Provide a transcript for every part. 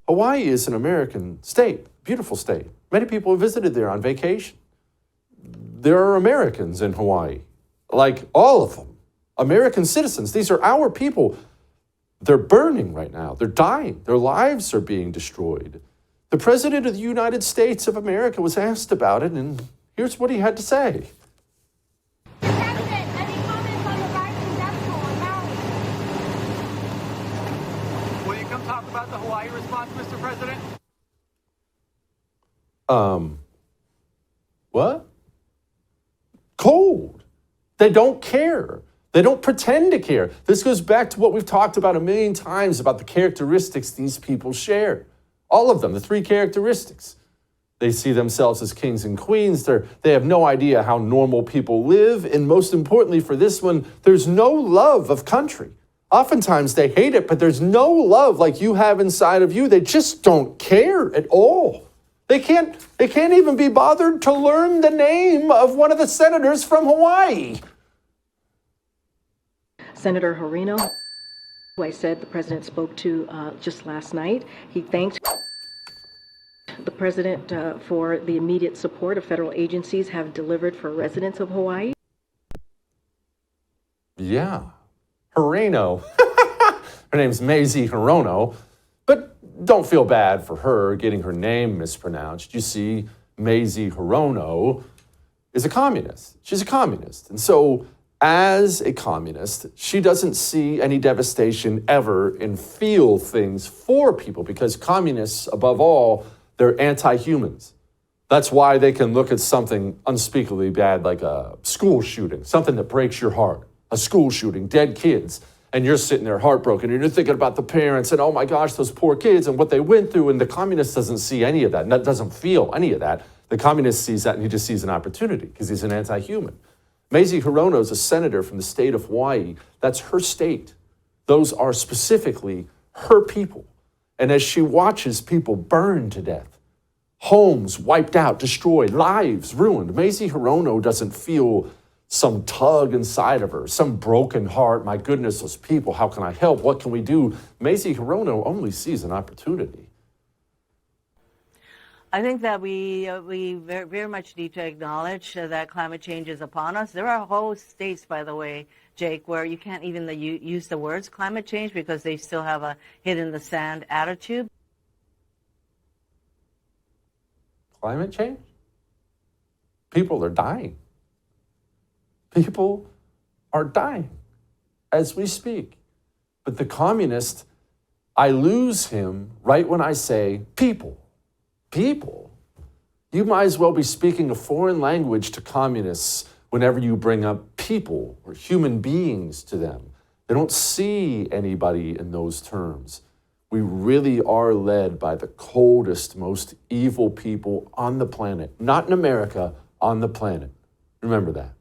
Hawaii is an American state, beautiful state. Many people have visited there on vacation. There are Americans in Hawaii, like all of them, American citizens. These are our people. They're burning right now. They're dying. Their lives are being destroyed. The President of the United States of America was asked about it, and here's what he had to say. President, any comments on the rising death toll in Maui? Will you come talk about the Hawaii response, Mr. President? What? Cold. They don't care. They don't pretend to care. This goes back to what we've talked about a million times about the characteristics these people share. All of them, the three characteristics. They see themselves as kings and queens. They have no idea how normal people live. And most importantly for this one, there's no love of country. Oftentimes they hate it, but there's no love like you have inside of you. They just don't care at all. They can't even be bothered to learn the name of one of the senators from Hawaii. Senator Horino, who I said the president spoke to just last night, he thanked the president for the immediate support of federal agencies have delivered for residents of Hawaii. Yeah, Horino. Her name's Mazie Hirono, but don't feel bad for her getting her name mispronounced. You see, Mazie Hirono is a communist. She's a communist. And so as a communist, she doesn't see any devastation ever and feel things for people because communists, above all, they're anti-humans. That's why they can look at something unspeakably bad like a school shooting, something that breaks your heart, a school shooting, dead kids, and you're sitting there heartbroken and you're thinking about the parents and, oh my gosh, those poor kids and what they went through, and the communist doesn't see any of that, and that doesn't feel any of that. The communist sees that and he just sees an opportunity because he's an anti-human. Mazie Hirono is a senator from the state of Hawaii. That's her state. Those are specifically her people. And as she watches people burn to death, homes wiped out, destroyed, lives ruined, Mazie Hirono doesn't feel some tug inside of her, some broken heart. My goodness, those people, how can I help? What can we do? Mazie Hirono only sees an opportunity. I think that we very, very much need to acknowledge that climate change is upon us. There are whole states, by the way, Jake, where you can't even use the words climate change because they still have a head in the sand attitude. Climate change? People are dying. People are dying as we speak. But the communist, I lose him right when I say people. People. You might as well be speaking a foreign language to communists whenever you bring up people or human beings to them. They don't see anybody in those terms. We really are led by the coldest, most evil people on the planet. Not in America, on the planet. Remember that.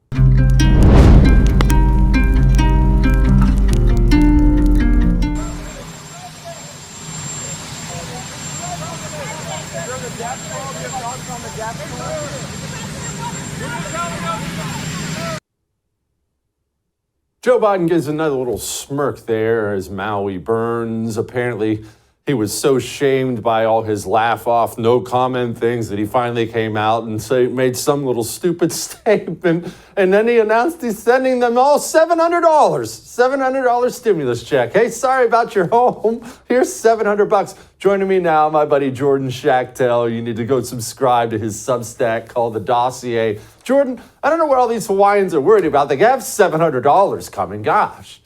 Joe Biden gives another little smirk there as Maui burns. Apparently, he was so shamed by all his laugh-off, no-comment things that he finally came out and made some little stupid statement. And then he announced he's sending them all $700 stimulus check. Hey, sorry about your home. Here's $700. Joining me now, my buddy Jordan Schachtel. You need to go subscribe to his Substack called The Dossier. Jordan, I don't know what all these Hawaiians are worried about. They have $700 coming. Gosh.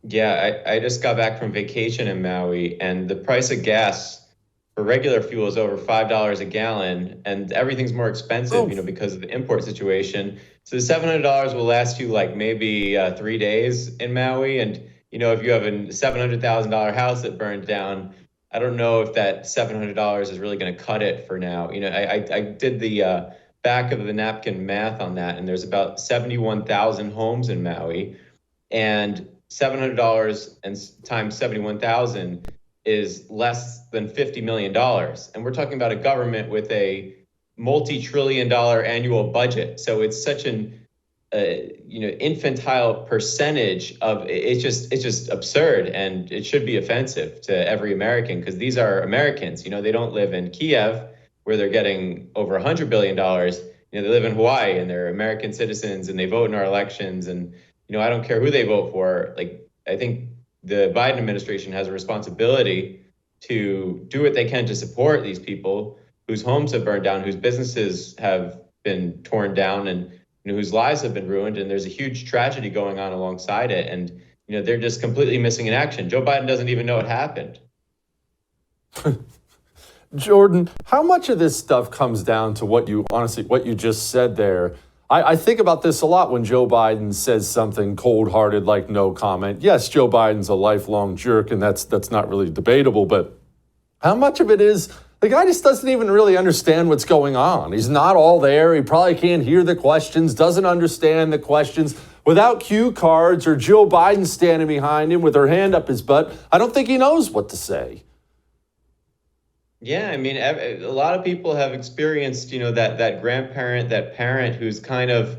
Yeah, I just got back from vacation in Maui, and the price of gas for regular fuel is over $5 a gallon, and everything's more expensive, because of the import situation. So the $700 will last you like maybe 3 days in Maui, and if you have a $700,000 house that burned down, I don't know if that $700 is really going to cut it for now. I did the back of the napkin math on that, and there's about 71,000 homes in Maui, and $700 and times 71,000 is less than $50 million. And we're talking about a government with a multi-trillion-dollar annual budget. So it's such infantile percentage of it's just absurd, and it should be offensive to every American, because these are Americans. They don't live in Kiev where they're getting over $100 billion. They live in Hawaii and they're American citizens and they vote in our elections. And, I don't care who they vote for. Like, I think the Biden administration has a responsibility to do what they can to support these people whose homes have burned down, whose businesses have been torn down, and whose lives have been ruined. And there's a huge tragedy going on alongside it. And, they're just completely missing in action. Joe Biden doesn't even know it happened. Jordan, how much of this stuff comes down to what you just said there? I think about this a lot when Joe Biden says something cold-hearted like no comment. Yes, Joe Biden's a lifelong jerk, and that's not really debatable, but how much of it is the guy just doesn't even really understand what's going on? He's not all there. He probably can't hear the questions, doesn't understand the questions. Without cue cards or Joe Biden standing behind him with her hand up his butt, I don't think he knows what to say. Yeah, I mean, a lot of people have experienced, that grandparent, that parent who's kind of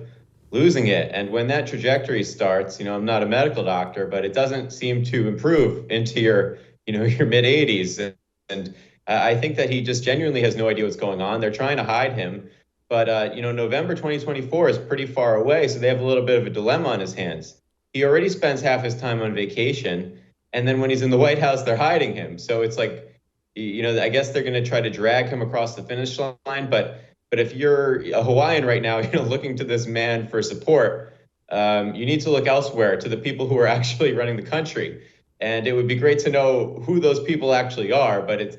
losing it. And when that trajectory starts, I'm not a medical doctor, but it doesn't seem to improve into your mid 80s. And I think that he just genuinely has no idea what's going on. They're trying to hide him. But, November 2024 is pretty far away. So they have a little bit of a dilemma on his hands. He already spends half his time on vacation. And then when he's in the White House, they're hiding him. So it's like, I guess they're going to try to drag him across the finish line. But if you're a Hawaiian right now, looking to this man for support, you need to look elsewhere, to the people who are actually running the country. And it would be great to know who those people actually are. But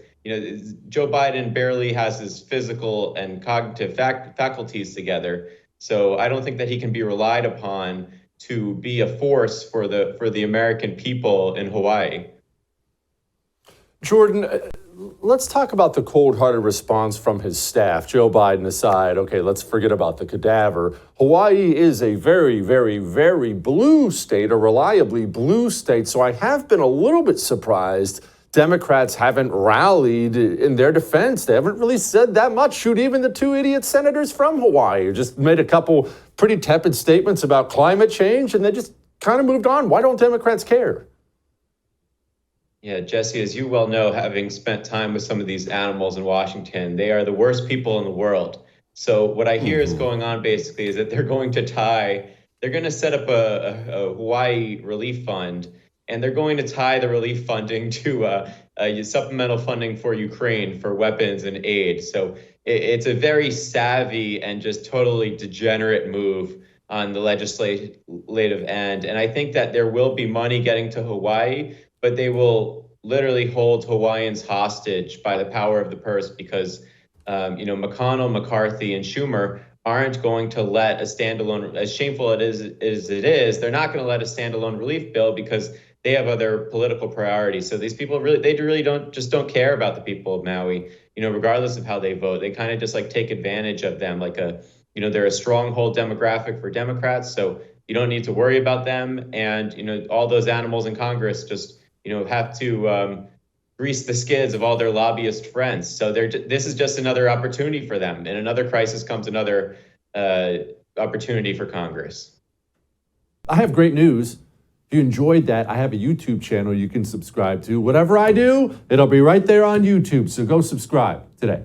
Joe Biden barely has his physical and cognitive faculties together. So I don't think that he can be relied upon to be a force for the American people in Hawaii. Jordan, let's talk about the cold-hearted response from his staff. Joe Biden aside, okay, let's forget about the cadaver. Hawaii is a very, very, very blue state, a reliably blue state. So I have been a little bit surprised Democrats haven't rallied in their defense. They haven't really said that much. Shoot, even the two idiot senators from Hawaii just made a couple pretty tepid statements about climate change, and they just kind of moved on. Why don't Democrats care? Yeah, Jesse, as you well know, having spent time with some of these animals in Washington, they are the worst people in the world. So what I hear is going on basically is that they're going to set up a Hawaii relief fund, and they're going to tie the relief funding to supplemental funding for Ukraine for weapons and aid. So it's a very savvy and just totally degenerate move on the legislative end. And I think that there will be money getting to Hawaii, but they will literally hold Hawaiians hostage by the power of the purse, because, McConnell, McCarthy, and Schumer aren't going to let a standalone, as shameful as it is, they're not going to let a standalone relief bill because they have other political priorities. So these people really don't care about the people of Maui, regardless of how they vote. They kind of just take advantage of them, they're a stronghold demographic for Democrats. So you don't need to worry about them. And, all those animals in Congress just, have to grease the skids of all their lobbyist friends. So this is just another opportunity for them. In another crisis comes another opportunity for Congress. I have great news. If you enjoyed that, I have a YouTube channel you can subscribe to. Whatever I do, it'll be right there on YouTube. So go subscribe today.